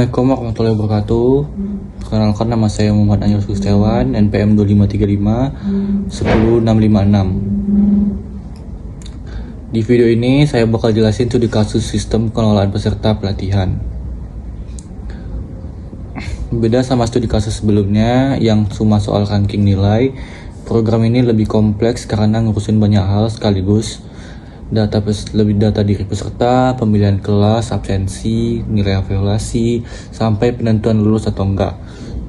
Assalamualaikum warahmatullahi wabarakatuh. Perkenalkan, nama saya Muhammad Anil Sustiawan, NPM 2535 10656. Di video ini saya bakal jelasin studi kasus sistem pengelolaan peserta pelatihan. Beda sama studi kasus sebelumnya yang cuma soal ranking nilai, program ini lebih kompleks karena ngurusin banyak hal sekaligus. Data diri peserta, pemilihan kelas, absensi, nilai evaluasi, sampai penentuan lulus atau enggak.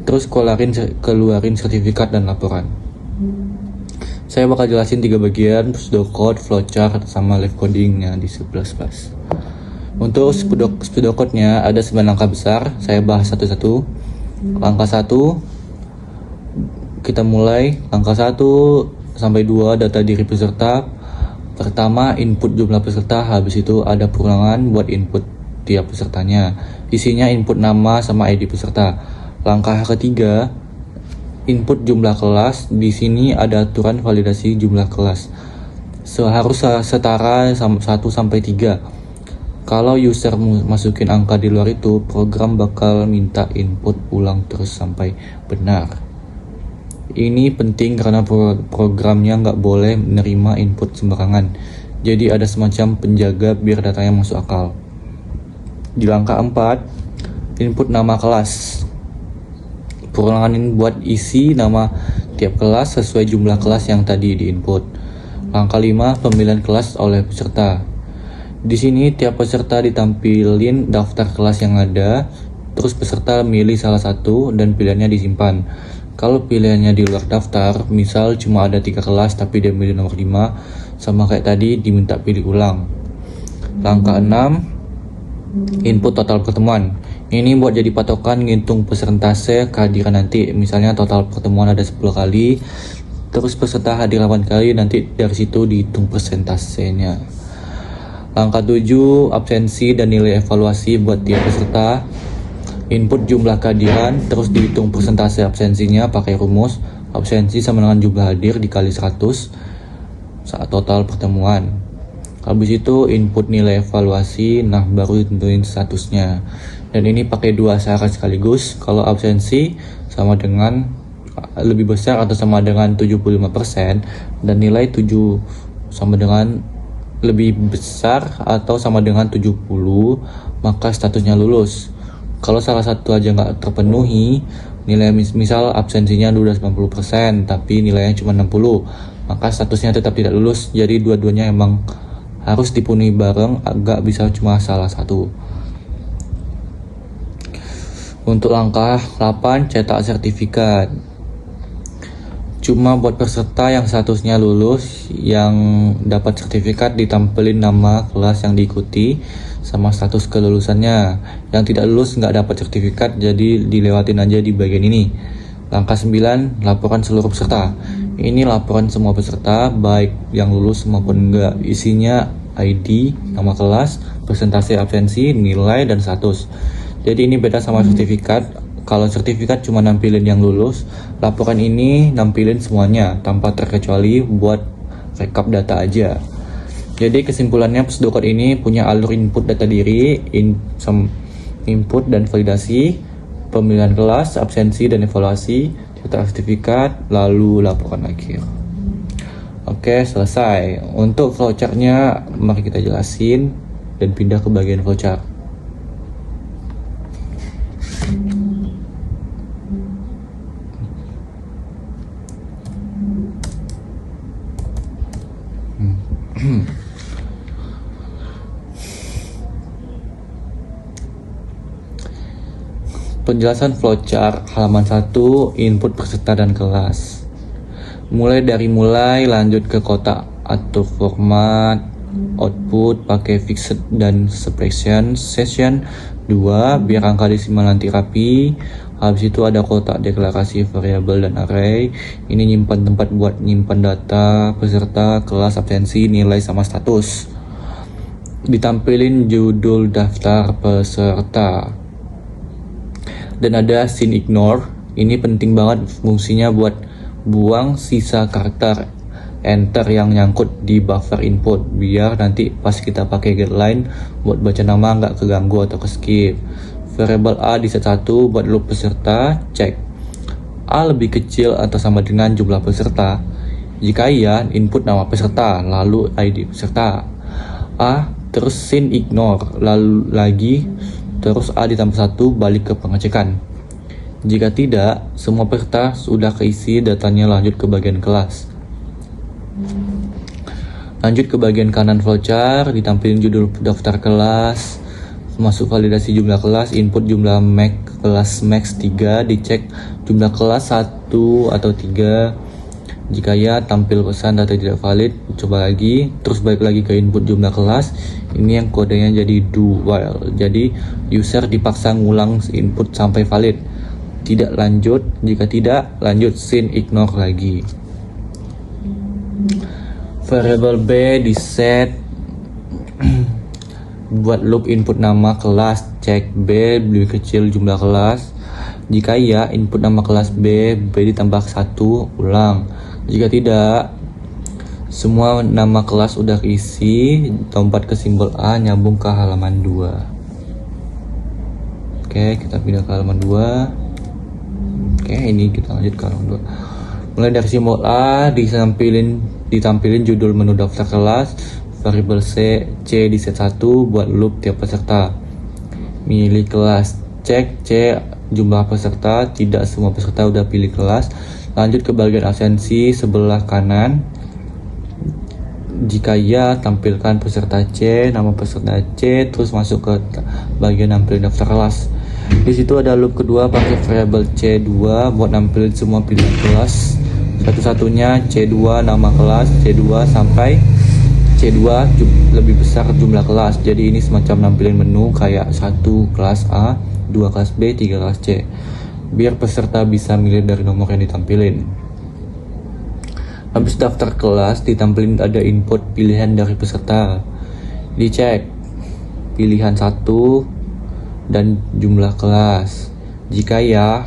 Terus keluarin sertifikat dan laporan. Saya bakal jelasin 3 bagian: pseudocode, flowchart, sama live codingnya di C++. Untuk pseudocode-nya ada 9 langkah besar, saya bahas satu-satu. Langkah 1, kita mulai. Langkah 1 sampai 2, data diri peserta. Pertama, input jumlah peserta, habis itu ada perulangan buat input tiap pesertanya. Isinya input nama sama ID peserta. Langkah ketiga, input jumlah kelas. Di sini ada aturan validasi jumlah kelas. Harus setara 1 sampai 3. Kalau user masukin angka di luar itu, program bakal minta input ulang terus sampai benar. Ini penting karena programnya nggak boleh menerima input sembarangan. Jadi ada semacam penjaga biar datanya masuk akal. Di langkah 4, input nama kelas. Perulangan ini buat isi nama tiap kelas sesuai jumlah kelas yang tadi diinput. Langkah 5, pemilihan kelas oleh peserta. Di sini tiap peserta ditampilin daftar kelas yang ada, terus peserta milih salah satu dan pilihannya disimpan. Kalau pilihannya di luar daftar, misal cuma ada 3 kelas tapi dia milih nomor 5, sama kayak tadi diminta pilih ulang. Langkah 6, input total pertemuan. Ini buat jadi patokan ngitung persentase kehadiran nanti. Misalnya total pertemuan ada 10 kali, terus peserta hadir 8 kali, nanti dari situ dihitung persentasenya. Langkah 7, absensi dan nilai evaluasi buat tiap peserta. Input jumlah kehadiran, terus dihitung persentase absensinya pakai rumus. Absensi sama dengan jumlah hadir dikali 100 saat total pertemuan. Habis itu input nilai evaluasi, nah baru tentuin statusnya. Dan ini pakai 2 syarat sekaligus. Kalau absensi sama dengan lebih besar atau sama dengan 75% dan nilai 7 sama dengan lebih besar atau sama dengan 70, maka statusnya lulus. Kalau salah satu aja nggak terpenuhi, nilai misal absensinya udah 90% tapi nilainya cuma 60, maka statusnya tetap tidak lulus. Jadi dua-duanya emang harus dipenuhi bareng, agak bisa cuma salah satu. Untuk langkah 8, cetak sertifikat. Cuma buat peserta yang statusnya lulus, yang dapat sertifikat ditampilin nama kelas yang diikuti sama status kelulusannya. Yang tidak lulus nggak dapat sertifikat, jadi dilewatin aja di bagian ini. Langkah 9, laporan seluruh peserta. Ini laporan semua peserta, baik yang lulus maupun enggak. Isinya ID, nama kelas, persentase absensi, nilai, dan status. Jadi ini beda sama sertifikat. Kalau sertifikat cuma nampilin yang lulus, laporan ini nampilin semuanya tanpa terkecuali buat rekap data aja. Jadi kesimpulannya, pseudocode ini punya alur input data diri, input dan validasi, pemilihan kelas, absensi dan evaluasi, cetak sertifikat, lalu laporan akhir. Oke, selesai. Untuk flowchartnya mari kita jelasin dan pindah ke bagian flowchart. Penjelasan flowchart halaman 1, input peserta dan kelas. Mulai lanjut ke kotak atur format, output pakai fixed dan expression. Session 2 biar angka desimal nanti rapi. Habis itu ada kotak deklarasi variabel dan array. Ini nyimpan tempat buat nyimpan data peserta, kelas, absensi, nilai sama status. Ditampilin judul daftar peserta. Dan ada scene ignore. Ini penting banget fungsinya buat buang sisa karakter enter yang nyangkut di buffer input, biar nanti pas kita pakai get line buat baca nama nggak keganggu atau ke skip. Variabel A di set 1 buat loop peserta, cek A lebih kecil atau sama dengan jumlah peserta. Jika iya, input nama peserta, lalu ID peserta. A, terus sin ignore, lalu lagi, terus A ditambah 1 balik ke pengecekan. Jika tidak, semua peserta sudah keisi datanya, lanjut ke bagian kelas. Lanjut ke bagian kanan flowchart, ditampilkan judul daftar kelas, masuk validasi jumlah kelas, input jumlah kelas max 3, dicek jumlah kelas 1 atau 3. Jika ya, tampil pesan data tidak valid, coba lagi, terus balik lagi ke input jumlah kelas. Ini yang kodenya jadi do while. Jadi user dipaksa ngulang input sampai valid. Tidak lanjut, jika tidak lanjut sin ignore lagi. Variabel B di set buat loop input nama kelas, cek B lebih kecil jumlah kelas. Jika iya, input nama kelas B ditambah 1, ulang. Jika tidak, semua nama kelas udah isi, lompat ke simbol A, nyambung ke halaman 2. Oke, kita pindah ke halaman 2. Oke, ini kita lanjut ke halaman 2. Mulai dari simbol A, ditampilin judul menu daftar kelas, variabel C di set 1 buat loop tiap peserta. Milih kelas, cek C jumlah peserta, tidak semua peserta udah pilih kelas. Lanjut ke bagian absensi sebelah kanan. Jika ya, tampilkan peserta C, nama peserta C, terus masuk ke bagian nampilin daftar kelas. Di situ ada loop kedua pakai variabel C2 buat nampilin semua pilihan kelas. Satu-satunya C2 nama kelas, C2 sampai C2 lebih besar jumlah kelas. Jadi ini semacam nampilin menu kayak 1 kelas A, 2 kelas B, 3 kelas C. Biar peserta bisa milih dari nomor yang ditampilin. Habis daftar kelas, ditampilin ada input pilihan dari peserta. Dicek pilihan 1 dan jumlah kelas. Jika ya,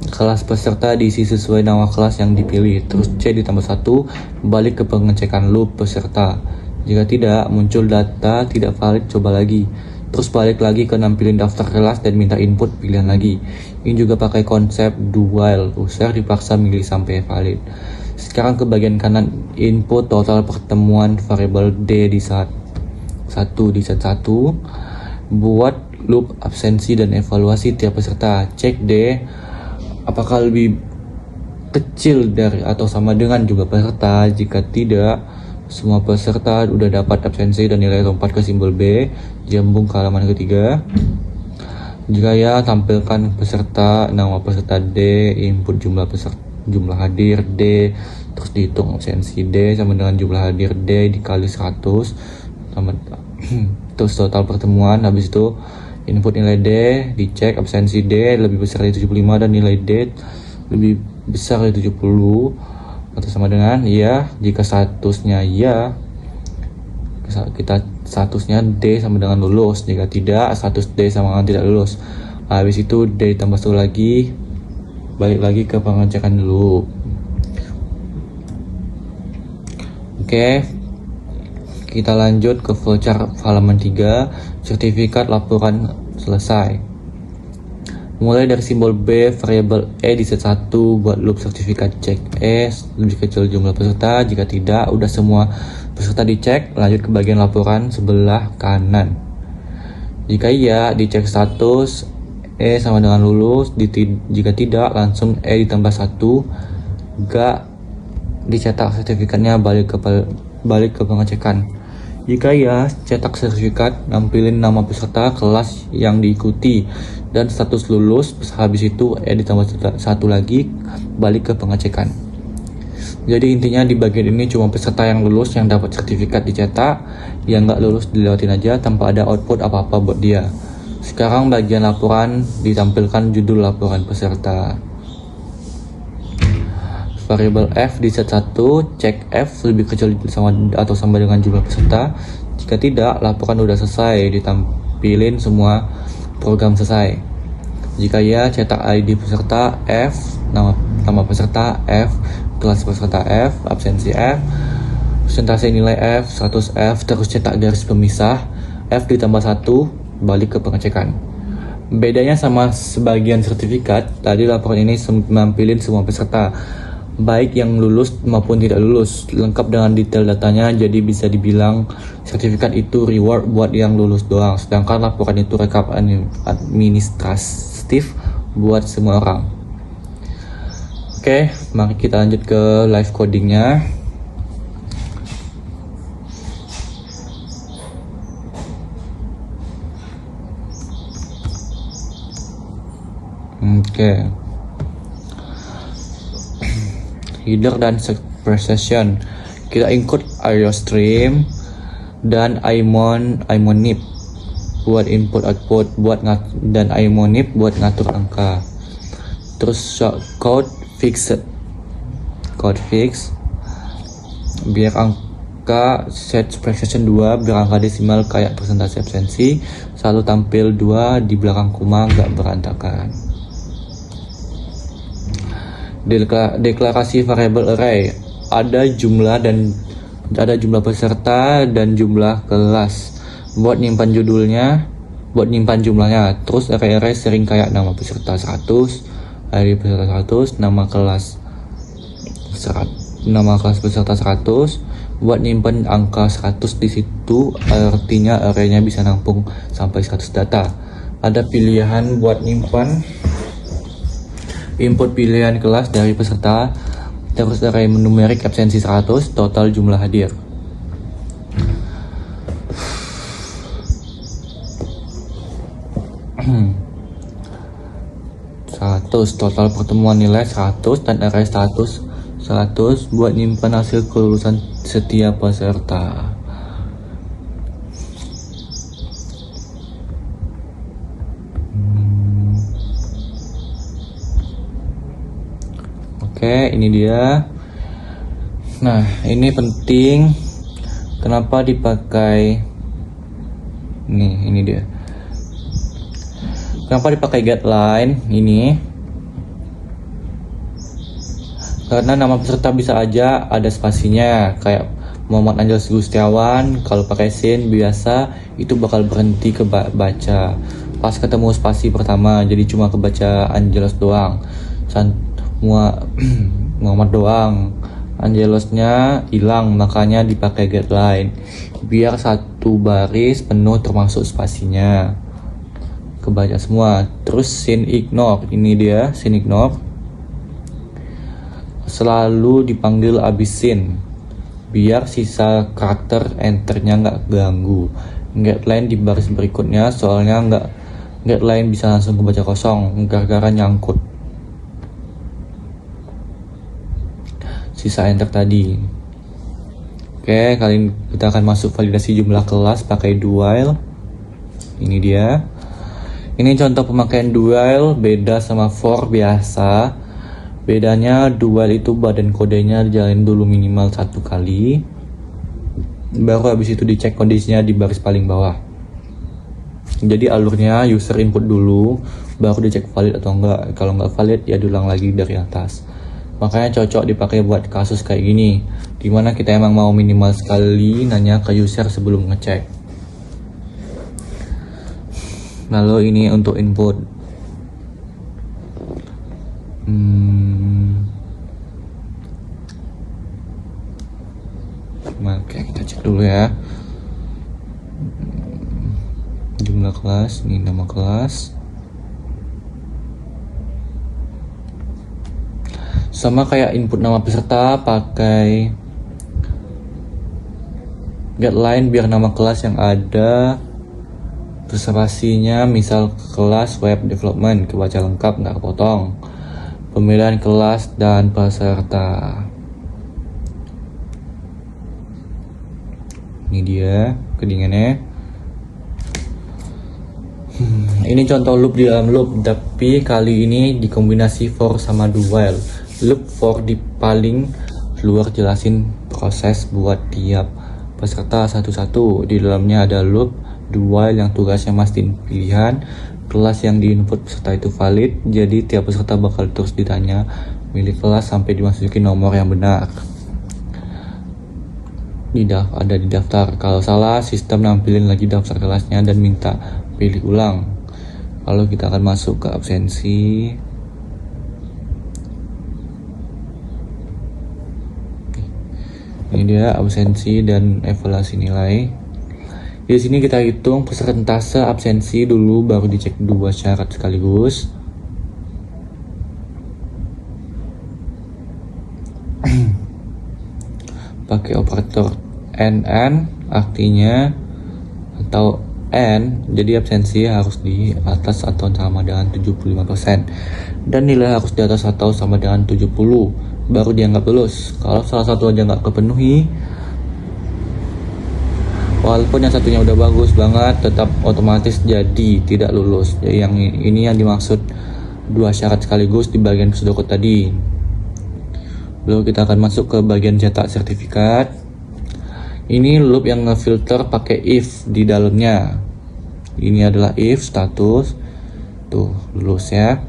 kelas peserta diisi sesuai nama kelas yang dipilih. Terus C ditambah 1, balik ke pengecekan loop peserta. Jika tidak, muncul data tidak valid, coba lagi. Terus balik lagi ke nampilin daftar kelas dan minta input pilihan lagi. Ini juga pakai konsep do while, user dipaksa milih sampai valid. Sekarang ke bagian kanan, input total pertemuan variabel D di set 1 buat loop absensi dan evaluasi tiap peserta. Cek D apakah lebih kecil dari atau sama dengan jumlah peserta. Jika tidak, semua peserta udah dapat absensi dan nilai, lompat ke simbol B, nyambung ke halaman ketiga. Jika ya, tampilkan peserta, nama peserta D, input jumlah hadir D, terus dihitung absensi D sama dengan jumlah hadir D dikali 100 sama terus total pertemuan. Habis itu input nilai D, dicek absensi D lebih besar dari 75 dan nilai D lebih besar dari 70 atau sama dengan iya. Jika statusnya iya, kita statusnya D sama dengan lulus. Jika tidak, status D sama dengan tidak lulus. Habis itu D ditambah 1 lagi, balik lagi ke pengecekan dulu. Oke, kita lanjut ke flowchart halaman 3, sertifikat laporan selesai. Mulai dari simbol B, variabel E di set 1 buat loop sertifikat, cek E lebih kecil jumlah peserta. Jika tidak, udah semua peserta dicek, lanjut ke bagian laporan sebelah kanan. Jika iya, dicek status E sama dengan lulus. Jika tidak, langsung E ditambah 1. Gak dicetak sertifikatnya, balik ke pengecekan. Jika ya, cetak sertifikat, nampilin nama peserta, kelas yang diikuti, dan status lulus. Habis itu ditambah 1 lagi, balik ke pengecekan. Jadi intinya di bagian ini cuma peserta yang lulus yang dapat sertifikat dicetak, yang nggak lulus dilewatin aja tanpa ada output apa-apa buat dia. Sekarang bagian laporan, ditampilkan judul laporan peserta. Variabel F di set 1, cek F lebih kecil sama atau sama dengan jumlah peserta. Jika tidak, laporan udah selesai, ditampilin semua program selesai. Jika ya, cetak ID peserta F, nama peserta F, kelas peserta F, absensi F, persentase nilai F, status F, terus cetak garis pemisah F ditambah 1, balik ke pengecekan. Bedanya sama sebagian sertifikat, tadi laporan ini nampilin semua peserta, baik yang lulus maupun tidak lulus, lengkap dengan detail datanya, jadi bisa dibilang sertifikat itu reward buat yang lulus doang, sedangkan laporan itu rekap administratif buat semua orang. Oke, mari kita lanjut ke live codingnya. Oke. Header dan precision. Kita include IOStream dan imonip buat input output dan imonip buat ngatur angka. Terus code fix biar angka set precision 2 biar angka desimal kayak persentase absensi selalu tampil 2 di belakang koma, nggak berantakan. Deklarasi variabel array, ada jumlah peserta dan jumlah kelas. Buat nyimpan jumlahnya. Terus array sering kayak nama peserta 100, ID peserta 100, nama kelas peserta 100. Buat nyimpan angka 100 di situ, artinya arraynya bisa nampung sampai 100 data. Ada pilihan buat nyimpan input pilihan kelas dari peserta, terus array numerik absensi 100, total jumlah hadir. Total pertemuan nilai 100 dan array status 100 buat nyimpan hasil kelulusan setiap peserta. Oke, ini dia. Nah, ini penting. Kenapa dipakai? Ini dia. Kenapa dipakai guideline ini? Karena nama peserta bisa aja ada spasinya, kayak Muhammad Angelos Gustiawan. Kalau pakai sin biasa itu bakal berhenti ke baca. Pas ketemu spasi pertama, jadi cuma kebaca Angelos doang. Muhammad doang, Angelosnya hilang, makanya dipakai guideline biar satu baris penuh termasuk spasinya kebaca semua. Terus sin ignore, ini dia sin ignore, selalu dipanggil abis sin biar sisa karakter enternya nggak ganggu. Guideline di baris berikutnya, soalnya guideline bisa langsung kebaca kosong gara-gara nyangkut sisa enter tadi. Oke, kali ini kita akan masuk validasi jumlah kelas pakai do while. Ini dia. Ini contoh pemakaian do while, beda sama for biasa. Bedanya do while itu badan kodenya dijalanin dulu minimal 1 kali, baru habis itu dicek kondisinya di baris paling bawah. Jadi alurnya user input dulu, baru dicek valid atau enggak. Kalau enggak valid ya diulang lagi dari atas. Makanya cocok dipakai buat kasus kayak gini, dimana kita emang mau minimal sekali nanya ke user sebelum ngecek. Lalu ini untuk input. Oke, kita cek dulu ya. Jumlah kelas, ini nama kelas. Sama kayak input nama peserta, pakai guideline biar nama kelas yang ada reservasinya, misal kelas web development kebaca lengkap nggak kepotong. Pemilihan kelas dan peserta, ini dia codingannya. Ini contoh loop di dalam loop, tapi kali ini dikombinasi for sama do while. Loop for di paling luar jelasin proses buat tiap peserta satu-satu. Di dalamnya ada loop do while yang tugasnya mastiin pilihan kelas yang diinput peserta itu valid. Jadi tiap peserta bakal terus ditanya milih kelas sampai dimasukin nomor yang benar. Ada di daftar. Kalau salah, sistem nampilin lagi daftar kelasnya dan minta pilih ulang. Lalu kita akan masuk ke absensi. Ini dia absensi dan evaluasi nilai. Di sini kita hitung persentase absensi dulu, baru dicek 2 syarat sekaligus. Pakai operator NN, artinya atau N, jadi absensi harus di atas atau sama dengan 75% dan nilai harus di atas atau sama dengan 70 baru dianggap lulus. Kalau salah satu aja nggak kepenuhi, walaupun yang satunya udah bagus banget, tetap otomatis jadi tidak lulus. Jadi yang ini yang dimaksud 2 syarat sekaligus di bagian Kusudoko tadi. Lalu kita akan masuk ke bagian cetak sertifikat. Ini loop yang ngefilter pakai if di dalamnya. Ini adalah if status. Tuh, lulus ya.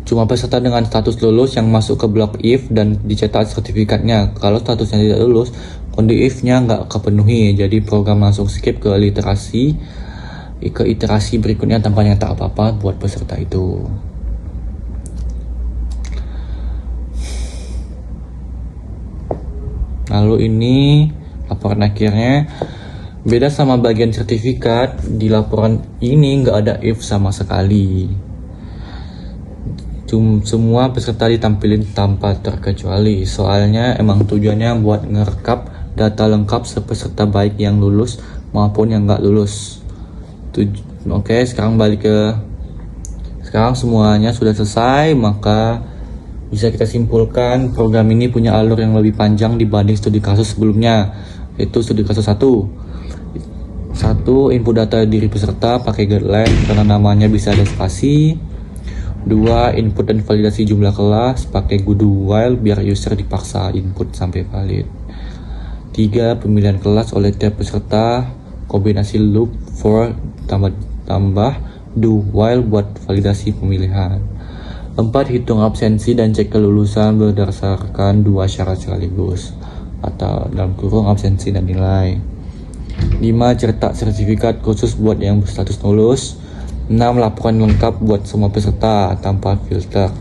Cuma peserta dengan status lulus yang masuk ke blok if dan dicetak sertifikatnya. Kalau statusnya tidak lulus, kondisi if-nya nggak kepenuhi. Jadi program langsung skip ke iterasi berikutnya tanpa nyata apa-apa buat peserta itu. Lalu ini laporan akhirnya. Beda sama bagian sertifikat, di laporan ini nggak ada if sama sekali. Semua peserta ditampilin tanpa terkecuali. Soalnya emang tujuannya buat ngerekap data lengkap sepeserta baik yang lulus maupun yang nggak lulus. Oke, sekarang sekarang semuanya sudah selesai, maka bisa kita simpulkan program ini punya alur yang lebih panjang dibanding studi kasus sebelumnya, yaitu studi kasus 1. Input data diri peserta pakai guideline karena namanya bisa ada spasi. 2. Input dan validasi jumlah kelas pakai do while biar user dipaksa input sampai valid. 3. Pemilihan kelas oleh tiap peserta, kombinasi loop for tambah do while buat validasi pemilihan. 4. Hitung absensi dan cek kelulusan berdasarkan 2 syarat sekaligus atau dalam kurung absensi dan nilai. 5. Cetak sertifikat khusus buat yang berstatus lulus. 6. Laporan lengkap buat semua peserta tanpa filter.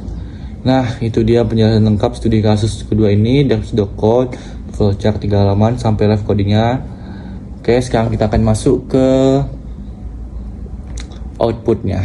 Nah, itu dia penjelasan lengkap studi kasus kedua ini dari Kusudoko, flowchart 3 halaman sampai live codingnya. Oke, sekarang kita akan masuk ke outputnya.